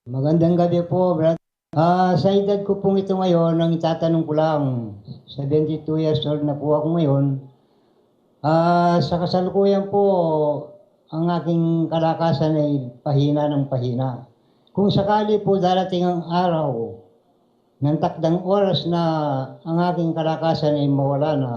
Magandang gabi po, brad. Sa edad ko pong ito ngayon, ang itatanong ko lang, 72 years old na po ako ngayon. Sa kasalukuyan po, ang aking kalakasan ay pahina ng pahina. Kung sakali po darating ang araw ng takdang oras na ang aking kalakasan ay mawala na,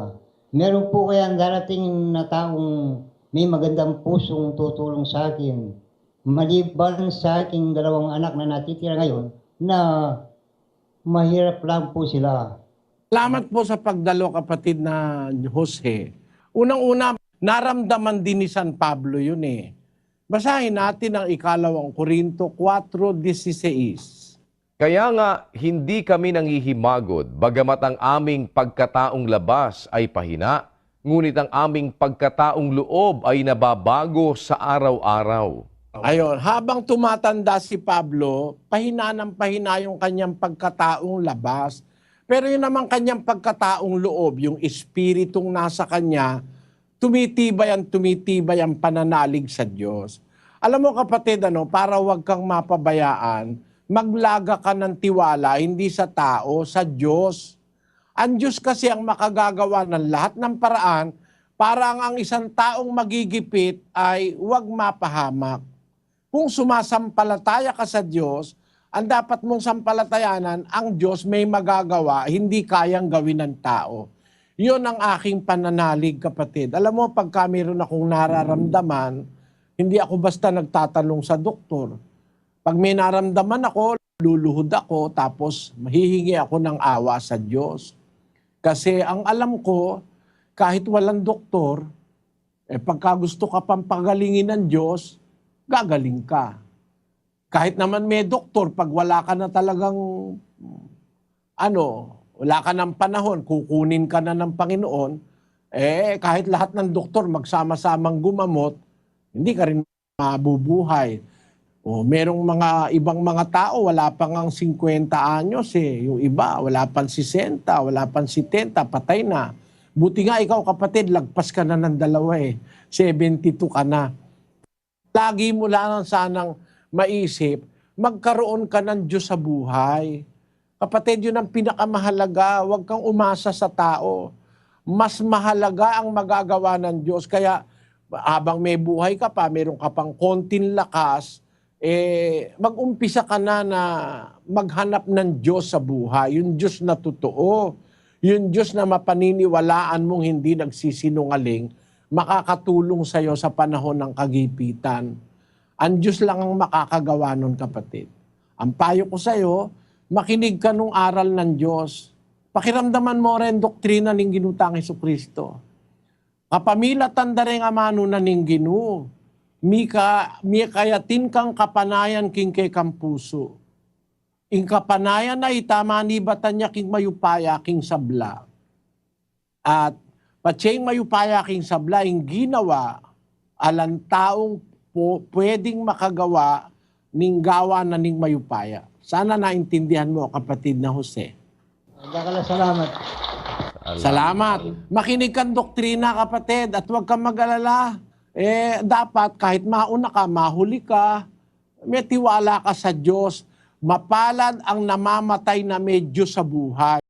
meron po kayang darating na taong may magandang pusong tutulong sa akin, maliban sa aking dalawang anak na natitira ngayon, na mahirap lang po sila. Salamat po sa pagdalo, kapatid na Jose. Unang-una, naramdaman din ni San Pablo yun eh. Basahin natin ang ikalawang Korinto 4:16. Kaya nga, hindi kami nangihimagod, bagamat ang aming pagkataong labas ay pahina, ngunit ang aming pagkataong loob ay nababago sa araw-araw. Ayon, habang tumatanda si Pablo, pahina ng pahina yung kanyang pagkataong labas. Pero yun naman kanyang pagkataong loob, yung espiritong nasa kanya, tumitibay ang pananalig sa Diyos. Alam mo kapatid, para wag kang mapabayaan, maglaga ka ng tiwala, hindi sa tao, sa Diyos. Ang Diyos kasi ang makagagawa ng lahat ng paraan para ang isang taong magigipit ay wag mapahamak. Kung sumasampalataya ka sa Diyos, ang dapat mong sampalatayanan, ang Diyos may magagawa, hindi kayang gawin ng tao. Yun ang aking pananalig, kapatid. Alam mo, pagka meron akong nararamdaman, hindi ako basta nagtatanong sa doktor. Pag may naramdaman ako, luluhod ako, tapos mahihingi ako ng awa sa Diyos. Kasi ang alam ko, kahit walang doktor, pagka gusto ka pang pagalingin ng Diyos, gagaling ka. Kahit naman may doktor, pag wala ka na talagang, wala ka ng panahon, kukunin ka na ng Panginoon, kahit lahat ng doktor magsama-samang gumamot, hindi ka rin mabubuhay. O, merong mga ibang mga tao, wala pang ang 50 anyos eh. Yung iba, wala pang 60, wala pang 70, patay na. Buti nga ikaw kapatid, lagpas ka na ng 72 ka na. Lagi mo lang sanang maisip, magkaroon ka ng Diyos sa buhay. Kapatid, yun ang pinakamahalaga. Huwag kang umasa sa tao. Mas mahalaga ang magagawa ng Diyos. Kaya habang may buhay ka pa, meron ka pang konting lakas, mag-umpisa ka na maghanap ng Diyos sa buhay. Yung Diyos na totoo. Yung Diyos na mapaniniwalaan mong hindi nagsisinungaling, makakatulong sa iyo sa panahon ng kagipitan. Ang Diyos lang ang makakagawa nun, kapatid. Ang payo ko sa iyo, makinig ka nung aral ng Diyos. Pakiramdaman mo rin doktrina ng ginutang Jesucristo. Kapamila tandareng amano na ning Ginu, mi kayatin kang kapanayan king kay kampuso. Ing kapanayan na itamani batan niya king mayupaya king sabla. At patseng mayupaya king sabla, ing ginawa alang taong pwedeng makagawa ning gawa na ning mayupaya. Sana naintindihan mo, kapatid na Jose. Salamat. Salamat. Makinig kang doktrina, kapatid, at huwag kang mag-alala. Dapat kahit mauna ka, mahuli ka, may tiwala ka sa Diyos. Mapalad ang namamatay na may Diyos sa buhay.